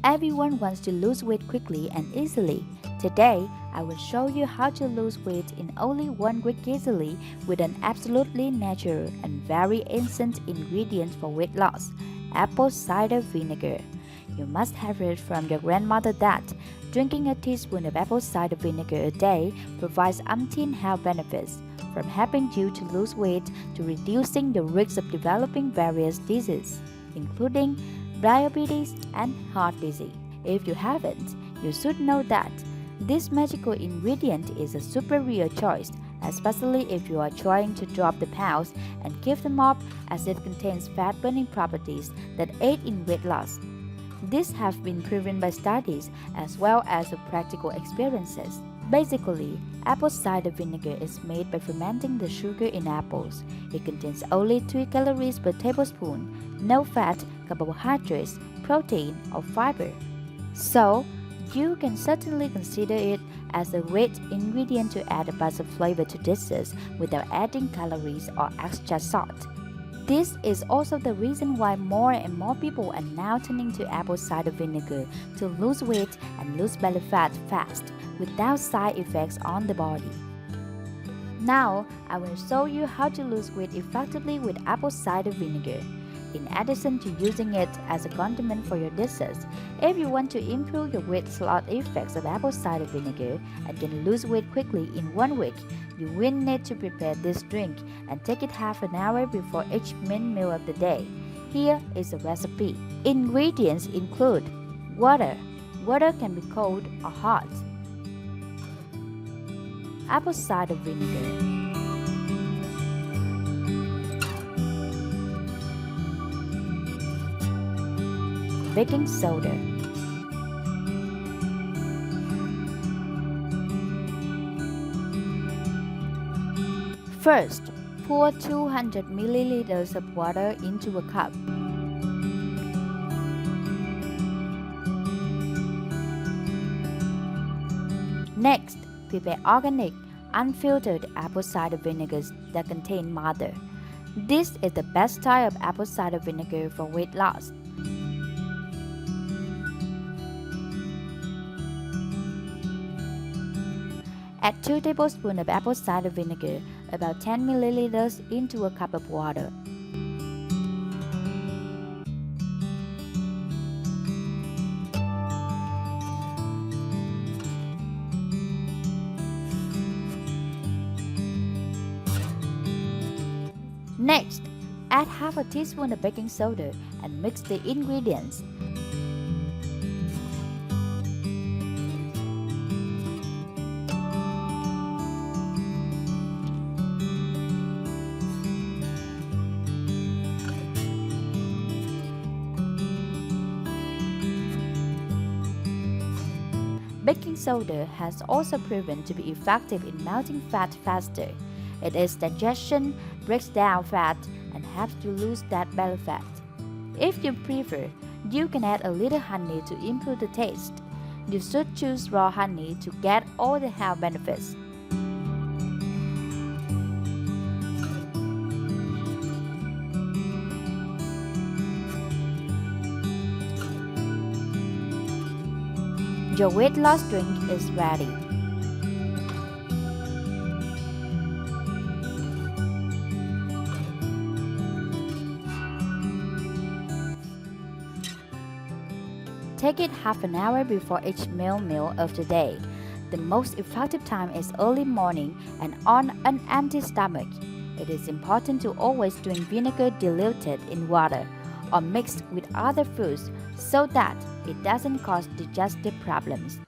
Everyone wants to lose weight quickly and easily. Today, I will show you how to lose weight in only 1 week easily with an absolutely natural and very instant ingredient for weight loss: apple cider vinegar. You must have heard from your grandmother that drinking a teaspoon of apple cider vinegar a day provides umpteen health benefits, from helping you to lose weight to reducing the risk of developing various diseases, including diabetes and heart disease. If you haven't, you should know that this magical ingredient is a superior choice, especially if you are trying to drop the pounds and keep them off, as it contains fat-burning properties that aid in weight loss. These have been proven by studies as well as practical experiences. Basically, apple cider vinegar is made by fermenting the sugar in apples. It contains only 3 calories per tablespoon, no fat, carbohydrates, protein, or fiber. So, you can certainly consider it as a great ingredient to add a bunch of flavor to dishes without adding calories or extra salt. This is also the reason why more and more people are now turning to apple cider vinegar to lose weight and lose belly fat fast without side effects on the body. Now, I will show you how to lose weight effectively with apple cider vinegar. In addition to using it as a condiment for your dishes, if you want to improve your weight loss effects of apple cider vinegar and can lose weight quickly in 1 week, you will need to prepare this drink and take it half an hour before each main meal of the day. Here is a recipe. Ingredients include water. Water can be cold or hot. Apple cider vinegar. Baking soda. First, pour 200 milliliters of water into a cup. Next, prepare organic, unfiltered apple cider vinegars that contain mother. This is the best type of apple cider vinegar for weight loss. Add 2 tablespoons of apple cider vinegar, about 10 milliliters, into a cup of water. Next, add half a teaspoon of baking soda and mix the ingredients. Baking soda has also proven to be effective in melting fat faster. It aids digestion, breaks down fat, and helps to lose that belly fat. If you prefer, you can add a little honey to improve the taste. You should choose raw honey to get all the health benefits. Your weight loss drink is ready. Take it half an hour before each meal of the day. The most effective time is early morning and on an empty stomach. It is important to always drink vinegar diluted in water or mixed with other foods so that it doesn't cause digestive problems.